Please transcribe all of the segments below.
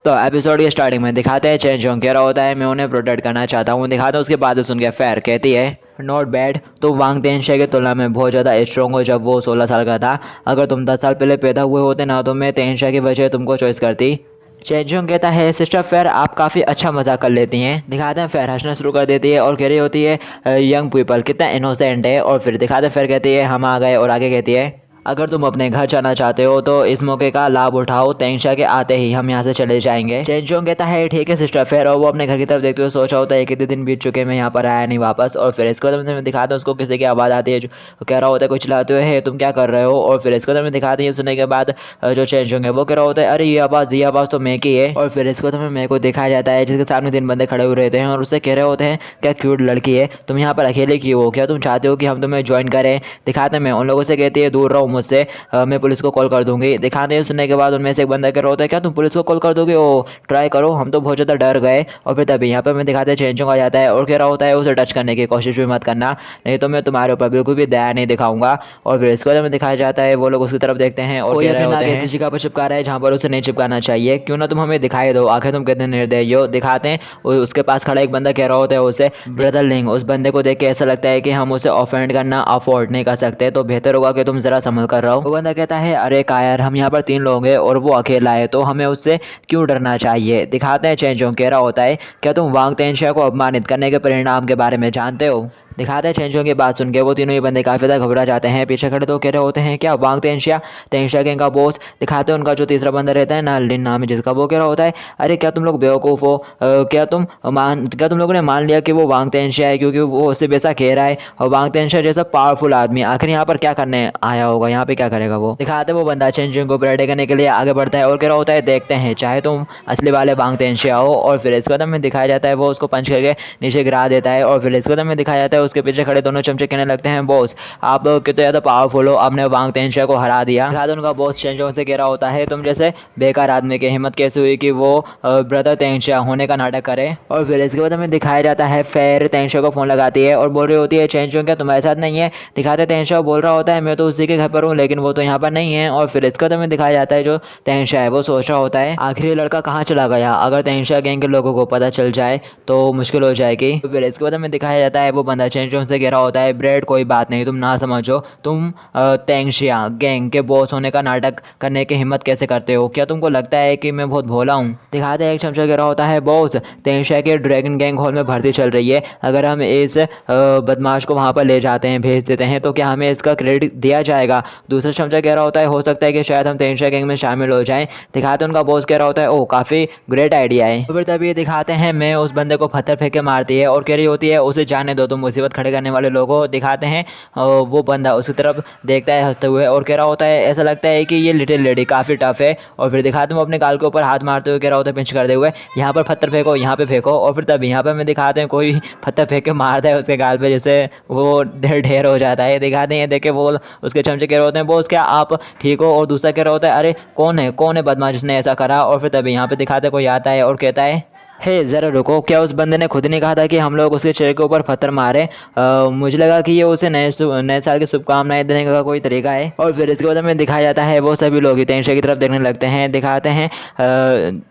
तो एपिसोड के स्टार्टिंग में दिखाते हैं चेन जोंग कह रहा होता है मैं उन्हें प्रोटेक्ट करना चाहता हूँ। दिखाते हैं उसके बाद सुन के फेयर कहती है नॉट बैड, तो वांग तेनशे की तुलना में बहुत ज़्यादा स्ट्रॉन्ग हो जब वो 16 साल का था। अगर तुम 10 साल पहले पैदा हुए होते ना तो मैं तेनशे की वजह तुमको चॉइस करती। चेन जोंग कहता है सिस्टर फेयर आप काफ़ी अच्छा मजाक कर लेती हैं। दिखाते हैं फेयर हंसना शुरू कर देती है और कह रही होती है यंग पीपल कितना इनोसेंट है। और फिर दिखाते फेयर कहती है हम आ गए और आगे कहती है अगर तुम अपने घर जाना चाहते हो तो इस मौके का लाभ उठाओ, तेंशा के आते ही हम यहाँ से चले जाएंगे। चेन जोंग कहता है ठीक है सिस्टर फेयर, और वो अपने घर की तरफ देखते हुए सोचा होता है कितने दिन बीत चुके मैं यहाँ पर आया नहीं वापस। और फिर इसके बाद में दिखाते हैं उसको किसी की आवाज़ आती है जो कह रहा होता है कुछ चिल्लाते हुए है तुम क्या कर रहे हो। और फिर इसके बाद में दिखाते हैं सुनने के बाद जो चेन जोंग है वो कह रहा होता है अरे ये आवाज़ तो मैं की है। और फिर इसके बाद में मेरे को दिखाया जाता है जिसके सामने 3 बंदे खड़े हुए रहते हैं और उससे कह रहे होते हैं क्या क्यूट लड़की है, तुम यहाँ पर अकेले क्यों हो, क्या तुम चाहते हो कि हम तुम्हें ज्वाइन करें। दिखाते हैं मैं उन लोगों से कहती है दूर रहो मुझसे, मैं पुलिस को कॉल कर दूंगी। दिखाते हैं सुनने के बाद उनमें से एक बंदा कह रहा होता है क्या तुम पुलिस को कॉल कर दोगे, ओ ट्राई करो, हम तो बहुत ज़्यादा डर गए। और फिर तभी यहाँ पर मैं दिखाते हैं चेन जोंग आ जाता है और कह रहा होता है उसे टच करने की कोशिश भी मत करना, नहीं तो मैं तुम्हारे ऊपर बिल्कुल भी दया नहीं दिखाऊंगा। और फिर इसके बाद में दिखाया जाता है वो लोग उसकी तरफ देखते हैं और कह रहे होते हैं किसी जगह पर चिपका रहा है जहाँ पर उसे नहीं चिपकाना चाहिए, क्यों ना तुम हमें दिखाई दो, आखिर तुम कितने निर्दयी हो। दिखाते हैं उसके पास खड़ा एक बंदा कह रहा होता है उसे ब्रदर लिंग। उस बंदे को देख के ऐसा लगता है कि हम उसे ऑफेंड करना अफोर्ड नहीं कर सकते, तो बेहतर होगा कि तुम जरा संभल कर रहो। वो बंदा कहता है अरे कायर हम यहाँ पर 3 लोग हैं और वो अकेला है तो हमें उससे क्यों डरना चाहिए। दिखाते हैं चेन जोंग कह रहा होता है क्या तुम वांग तेनशे को अपमानित करने के परिणाम के बारे में जानते हो। दिखाते हैं चेन जोंग की बात सुन के वो तीनों ही बंदे काफ़ी ज़्यादा घबरा जाते हैं। पीछे खड़े तो कह रहे होते हैं क्या वांग तेनशा गैंग का बॉस। दिखाते हैं उनका जो तीसरा बंदा रहता है ना लिन नाम है जिसका, वो कह रहा होता है अरे क्या तुम लोग बेवकूफ़ हो, क्या तुम लोगों ने मान लिया कि वो वांग तेनशा है क्योंकि वो उससे वैसा कह रहा है, और वांग तेनशा जैसा पावरफुल आदमी आखिर यहाँ पर क्या करने आया होगा, यहाँ पे क्या करेगा वो। दिखाते वो बंदा चेन जोंग को पलटे करने के लिए आगे बढ़ता है और कह रहा होता है देखते हैं चाहे तुम असली वाले वांग तेनशा हो। और फिर इसके बाद में दिखाया जाता है वो उसको पंच करके नीचे गिरा देता है। और फिर इसके बाद में दिखाया जाता है उसके पीछे खड़े दोनों चमचे कहने लगते हैं बॉस आप कितने ज़्यादा पावरफुल हो, आपने वांग तेनशा को हरा दिया। दिखाते उनका बॉस चेन जोंग से कह रहा होता है तुम जैसे बेकार आदमी की हिम्मत कैसे हुई कि वो ब्रदर तेनशा होने का नाटक करे। और फिर इसके बाद हमें दिखाया जाता है फेयर तेनशा को फ़ोन लगाती है और बोल रही होती है चेन जोंग क्या तुम्हारे साथ नहीं है। दिखाते तेनशा बोल रहा होता है मैं तो उसी के घर पर हूँ लेकिन वो तो यहाँ पर नहीं है। और फिर इसके बाद हमें दिखाया जाता है जो तेनशा है वो सोच रहा होता है आखिर ये लड़का कहाँ चला गया, अगर तेनशा गैंग के लोगों को पता चल जाए तो मुश्किल हो जाएगी। तो फिर इसके बाद हमें दिखाया जाता है वो बंदा चेन जोंग से कह रहा होता है ब्रेड कोई बात नहीं, तुम ना समझो, तुम तेनशा गैंग के बॉस होने का नाटक करने की हिम्मत कैसे करते हो, क्या तुमको लगता है कि मैं बहुत भोला हूँ। दिखाते एक चमचा कह रहा होता है बॉस तेनशा के ड्रैगन गैंग हॉल में भर्ती चल रही है, अगर हम इस बदमाश को वहाँ पर ले जाते हैं भेज देते हैं तो क्या हमें इसका क्रेडिट दिया जाएगा। दूसरा चमचा कह रहा होता है हो सकता है कि शायद हम तेनशा गैंग में शामिल हो जाएं। दिखाते उनका बॉस कह रहा होता है ओह काफ़ी ग्रेट आइडिया है। तो फिर तभी दिखाते हैं मैं उस बंदे को पत्थर फेंक के मारती है और कह रही होती है उसे जाने दो तुम मुसीबत खड़े करने वाले लोगों। दिखाते हैं वो बंदा उसकी तरफ देखता है हंसते हुए और कह रहा होता है ऐसा लगता है कि ये लिटिल लेडी काफ़ी टफ है। और फिर दिखाते हैं वो अपने गाल के ऊपर हाथ मारते हुए कह रहा होता है पिंच करते हुए यहाँ पर पत्थर फेंको यहाँ पे फेंको। और फिर तभी यहाँ पर मैं दिखाते हैं कोई पत्थर फेंक के मारता है उसके गाल पे जैसे वो ढेर हो जाता है। दिखाते हैं देखे वो उसके चमचे कह रहे होते हैं बॉस क्या आप ठीक हो। और दूसरा कह रहा होता है अरे कौन है बदमाश जिसने ऐसा करा। और फिर तभी यहाँ पे दिखाते कोई आता है और कहता है हे ज़रा रुको, क्या उस बंदे ने खुद नहीं कहा था कि हम लोग उसके चेहरे के ऊपर पत्थर मारे। मुझे लगा कि ये उसे नए साल की शुभकामनाएं देने का कोई तरीका है। और फिर इसके बाद हमें दिखाया जाता है वो सभी लोग तेनशा की तरफ देखने लगते हैं। दिखाते हैं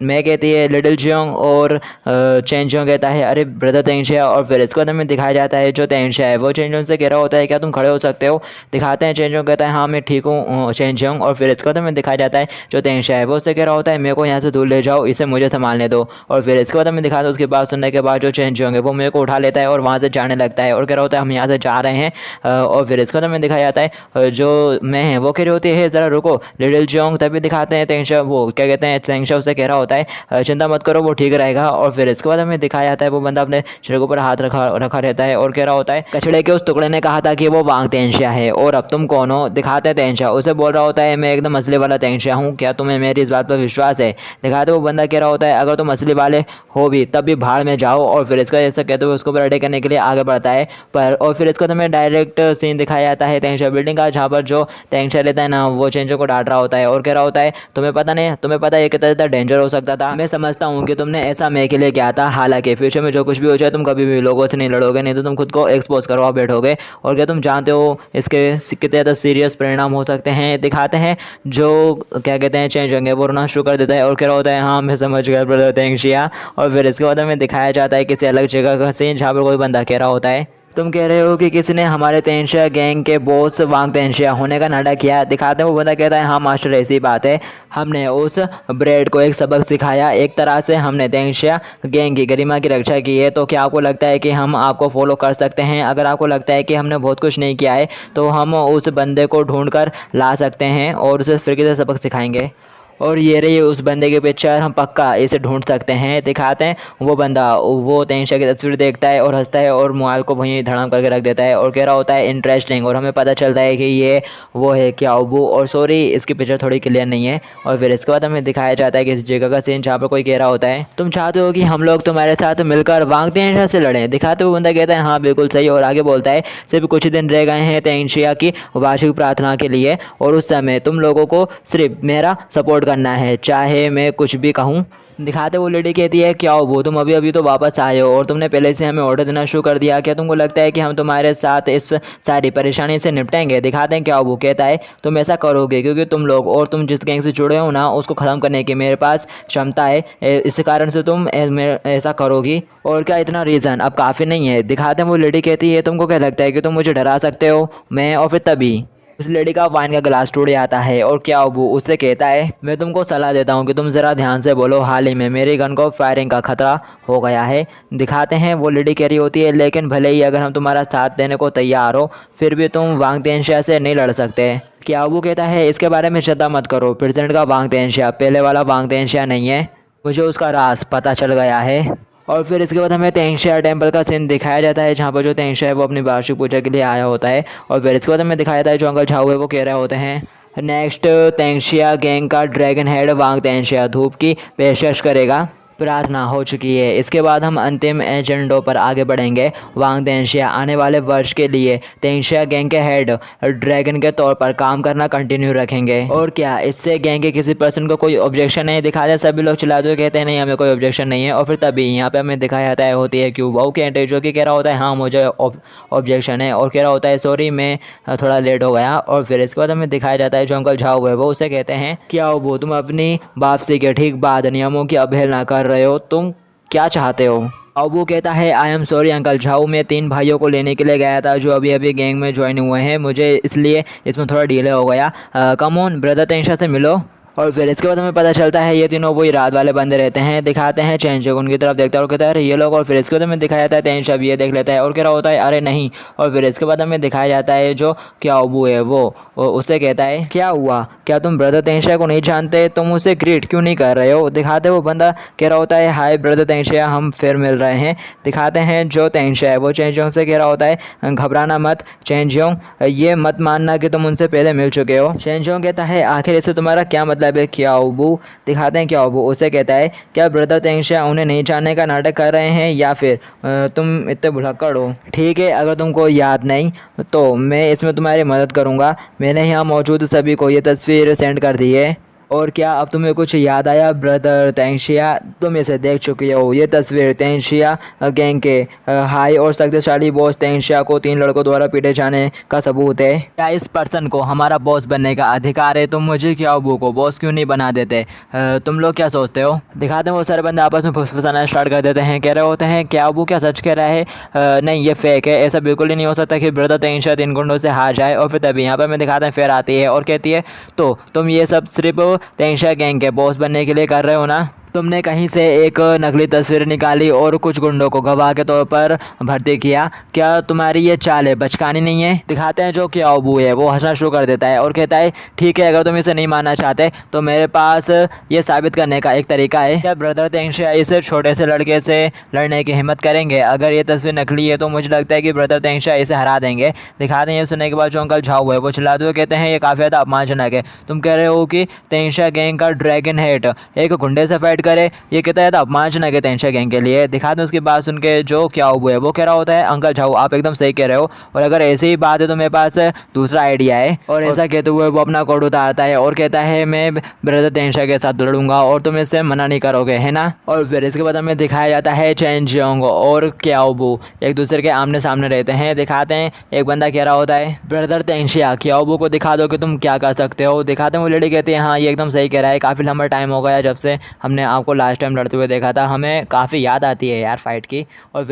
मैं कहती है लिटिल जोंग और चेन जोंग कहता है अरे ब्रदर तेनशा। और फिर इसके बाद हमें दिखाया जाता है जो तेनशा है वो चेन जोंग से कह रहा होता है क्या तुम खड़े हो सकते हो। दिखाते हैं चेन जोंग कहता है हाँ मैं ठीक हूँ चेन जोंग। और फिर इसके बाद हमें दिखाया जाता है जो तेनशा है वो उससे कह रहा होता है मेरे को यहाँ से दूर ले जाओ, इसे मुझे संभालने दो। और फिर इसके बाद हमें दिखाता है उसकी बात सुनने के बाद जो चेन जोंग है वो मेरे को उठा लेता है और वहाँ से जाने लगता है और कह रहा होता है हम यहाँ से जा रहे हैं। और फिर इसके बाद हमें दिखाया जाता है जो मैं है वो कह रही होती है ज़रा रुको लिटिल जोंग। तभी दिखाते हैं तेनशा वो क्या कहते हैं तेनशा उससे कह रहा होता है चिंता मत करो वो ठीक रहेगा। और फिर इसके बाद हमें दिखाया जाता है वो बंदा अपने शरीर के ऊपर हाथ रखा रहता है और कह रहा होता है कचड़े के उस टुकड़े ने कहा था कि वो वांग तेनशा है और अब तुम कौन हो। दिखाते हैं तेनशा उसे बोल रहा होता है मैं एकदम असली वाला तेनशा हूँ, क्या तुम्हें मेरी इस बात पर विश्वास है। दिखाते वो बंदा कह रहा होता है अगर तुम असली वाले हो भी तब भी भाड़ में जाओ। और फिर इसका ऐसा कहते हुए उसको ऊपर अटैक करने के लिए आगे बढ़ता है पर। और फिर इसको तुम्हें डायरेक्ट सीन दिखाया जाता है तेंगशिया बिल्डिंग का, जहाँ पर जो तेंगशिया रहता है ना वो चेंजो को डांट रहा होता है और कह रहा होता है तुम्हें पता नहीं, तुम्हें पता है ये कितना ज़्यादा डेंजर हो सकता था। मैं समझता हूँ कि तुमने ऐसा मैं के लिए किया था, हालांकि फ्यूचर में जो कुछ भी हो जाए तुम कभी भी लोगों से नहीं लड़ोगे, नहीं तो तुम खुद को एक्सपोज करवा बैठोगे। और क्या तुम जानते हो इसके कितने ज़्यादा सीरियस परिणाम हो सकते हैं। दिखाते हैं जो क्या कहते हैं चेंज होंगे वो रोना शुरू कर देता है और कह रहा होता है हाँ मैं समझ गया ब्रदर तेंगशिया। और फिर इसके बाद हमें दिखाया जाता है किसी अलग जगह का सीन जहाँ पर कोई बंदा कह रहा होता है तुम कह रहे हो कि किसी ने हमारे तेंगशिया गैंग के बॉस वांग तेंगशिया होने का नाटक किया। दिखाते हैं वो बंदा कहता है हाँ मास्टर ऐसी बात है, हमने उस ब्रेड को एक सबक सिखाया, एक तरह से हमने तेंगशिया गैंग की गरिमा की रक्षा की है। तो क्या आपको लगता है कि हम आपको फॉलो कर सकते हैं? अगर आपको लगता है कि हमने बहुत कुछ नहीं किया है तो हम उस बंदे को ढूंढ कर ला सकते हैं और उसे फिर किसी सबक सिखाएंगे। और ये रही उस बंदे की पिक्चर, हम पक्का इसे ढूंढ सकते हैं। दिखाते हैं वो बंदा वो तेंगशिया की तस्वीर देखता है और हंसता है और मोबाइल को वहीं धड़ाम करके रख देता है और कह रहा होता है इंटरेस्टिंग। और हमें पता चलता है कि ये वो है क्याओबू। और सॉरी इसकी पिक्चर थोड़ी क्लियर नहीं है। और फिर इसके बाद हमें दिखाया जाता है कि इस जगह का सीन जहाँ पर कोई कह रहा होता है तुम चाहते हो कि हम लोग तुम्हारे साथ मिलकर वांग तेंगशिया से लड़ें। दिखाते हुए बंदा कहता है हाँ बिल्कुल सही। और आगे बोलता है सिर्फ कुछ ही दिन रह गए हैं तेंगशिया की वार्षिक प्रार्थना के लिए और उस समय तुम लोगों को सिर्फ मेरा सपोर्ट करना है चाहे मैं कुछ भी कहूँ। दिखाते वो लेडी कहती है क्या हो वो तुम अभी अभी तो वापस आए हो और तुमने पहले से हमें ऑर्डर देना शुरू कर दिया, क्या तुमको लगता है कि हम तुम्हारे साथ इस सारी परेशानी से निपटेंगे? दिखाते हैं क्या वो कहता है तुम ऐसा करोगे क्योंकि तुम लोग और तुम जिस गैंग से जुड़े हो ना उसको ख़त्म करने की मेरे पास क्षमता है, इस कारण से तुम ऐसा करोगी। और क्या इतना रीज़न अब काफ़ी नहीं है? दिखाते हैं वो लेडी कहती है तुमको क्या लगता है कि तुम मुझे डरा सकते हो? मैं और फिर तभी उस लेडी का वाइन का गिलास टूट जाता है और क्या वो उससे कहता है मैं तुमको सलाह देता हूँ कि तुम ज़रा ध्यान से बोलो, हाल ही में मेरी गन को फायरिंग का खतरा हो गया है। दिखाते हैं वो लेडी कह रही होती है लेकिन भले ही अगर हम तुम्हारा साथ देने को तैयार हो फिर भी तुम वांग तेंगशिया से नहीं लड़ सकते। क्या वो कहता है इसके बारे में चिंता मत करो, प्रेसिडेंट का वांग तेंगशिया पहले वाला वांग तेंगशिया नहीं है, मुझे उसका राज पता चल गया है। और फिर इसके बाद हमें तेंगशिया टेंपल का सीन दिखाया जाता है जहाँ पर जो तेंगशिया है वो अपनी वार्षिक पूजा के लिए आया होता है। और फिर इसके बाद हमें दिखाया जाता है जो अंकल झाऊ है वो कह रहे होते हैं नेक्स्ट तेंगशिया गैंग का ड्रैगन हेड वांग तेंगशिया धूप की पेशकश करेगा। प्रार्थना हो चुकी है। इसके बाद हम अंतिम एजेंडों पर आगे बढ़ेंगे। वांग तेंगशिया आने वाले वर्ष के लिए तेंगशिया गैंग के हेड ड्रैगन के तौर पर काम करना कंटिन्यू रखेंगे। और क्या इससे गैंग के किसी पर्सन को कोई ऑब्जेक्शन नहीं? दिखा दे सभी लोग चिल्लाते हुए कहते हैं नहीं हमें कोई ऑब्जेक्शन नहीं है। और फिर तभी यहाँ पे हमें दिखाया जाता है होती है क्यूबाऊ की एंट्री जो कि कह रहा होता है हाँ मुझे ऑब्जेक्शन है और कह रहा होता है सॉरी मैं थोड़ा लेट हो गया। और फिर इसके बाद हमें दिखाया जाता है जो अंकल झाऊ है वो उसे कहते हैं क्या वो तुम अपनी वापसी के ठीक बाद नियमों की अवहेलना कर रहे हो, तुम क्या चाहते हो? अब वो कहता है आई एम सॉरी अंकल झाऊ, मैं 3 भाइयों को लेने के लिए गया था जो अभी अभी गैंग में ज्वाइन हुए हैं, मुझे इसलिए इसमें थोड़ा डिले हो गया। कम ऑन ब्रदर तेंगशिया से मिलो। और फिर इसके बाद हमें पता चलता है ये तीनों वही रात वाले बंदे रहते हैं। दिखाते हैं चेंजो उनकी तरफ देखता है और कहता है अरे ये लोग। और फिर इसके बाद हमें दिखाया जाता है तेंगशिया भी ये देख लेता है और कह रहा होता है अरे नहीं। और फिर इसके बाद हमें दिखाया जाता है जो क्याओबू है वो उससे कहता है क्या हुआ, क्या तुम ब्रदर तेंगशिया को नहीं जानते, तुम उसे ग्रीट क्यों नहीं कर रहे हो? दिखाते वो बंदा कह रहा होता है हाय ब्रदर तेंगशिया, हम फिर मिल रहे हैं। दिखाते हैं जो तेंगशिया है वो चेंजोंग से कह रहा होता है घबराना मत चेंजोंग, ये मत मानना कि तुम उनसे पहले मिल चुके हो। चेंजोंग कहता है आखिर इससे तुम्हारा क्या मतलब है क्याओबू? दिखाते हैं क्याओबू उसे कहता है क्या ब्रदर तेंगशिया उन्हें नहीं जानने का नाटक कर रहे हैं या फिर तुम इतने भुलक्कड़ हो? ठीक है अगर तुमको याद नहीं तो मैं इसमें तुम्हारी मदद करूँगा। मैंने यहाँ मौजूद सभी को ये तस्वीर सेंड कर दी है। और क्या अब तुम्हें कुछ याद आया ब्रदर तेंगशिया? तुम इसे देख चुके हो, ये तस्वीर तेंगशिया गैंग के हाई और शक्तिशाली बॉस तेंगशिया को 3 लड़कों द्वारा पीटे जाने का सबूत है। क्या इस पर्सन को हमारा बॉस बनने का अधिकार है? तुम मुझे क्याओबू को बॉस क्यों नहीं बना देते? तुम लोग क्या सोचते हो? दिखाते हैं वो सारे बंदे आपस में फुसफुसाना स्टार्ट कर देते हैं, कह रहे होते हैं क्याओबू क्या सच कह रहा है? नहीं ये फेक है, ऐसा बिल्कुल ही नहीं हो सकता कि ब्रदर तेंगशिया 3 गुंडों से हार जाए। और फिर तभी यहाँ पर मैं दिखाते हैं फिर आती है और कहती है तो तुम ये सब सिर्फ तेंगशिया गैंग के बॉस बनने के लिए कर रहे हो ना? तुमने कहीं से एक नकली तस्वीर निकाली और कुछ गुंडों को गवाह के तौर पर भर्ती किया, क्या तुम्हारी ये चाल है बचकानी नहीं है? दिखाते हैं जो क्याओबू है वो हंसना शुरू कर देता है और कहता है ठीक है अगर तुम इसे नहीं मानना चाहते तो मेरे पास ये साबित करने का एक तरीका है। क्या ब्रदर तेंगशिया इस छोटे से लड़के से लड़ने की हिम्मत करेंगे? अगर ये तस्वीर नकली है तो मुझे लगता है कि ब्रदर तेंगशिया इसे हरा देंगे। दिखाते हैं ये सुनने के बाद जो अंकल झाऊ है वो चिल्लाते हुए कहते हैं ये काफ़ी ज़्यादा अपमानजनक है, तुम कह रहे हो कि तेंगशिया गैंग का ड्रैगन हेड एक गुंडे से फाइट करे, ये कितना ज़्यादा अपमानजनक है तेंशा गैंग के लिए। दिखाते हैं उसकी बात सुन के जो क्याओबू है वो कह रहा होता है अंकल झाऊ आप एकदम सही कह रहे हो, और अगर ऐसी ही बात है तो मेरे पास दूसरा आइडिया है। और ऐसा कहते हुए वो अपना कोट उतारता है और कहता है मैं ब्रदर तेंशा के साथ लड़ूंगा और तुम इससे मना नहीं करोगे, है ना। और फिर इसके बाद हमें दिखाया जाता है चैन जियोंग और क्याओबू एक दूसरे के आमने सामने रहते हैं। दिखाते हैं एक बंदा कह रहा होता है ब्रदर तेंशिया क्याओबू को दिखा दो कि तुम क्या कर सकते हो। दिखाते हैं वो लड़की कहती है हाँ ये एकदम सही कह रहा है, काफ़ी लंबा टाइम हो गया जब से हमने आपको लास्ट टाइम लड़ते हुए देखा था, हमें काफ़ी याद आती है यार फाइट की। और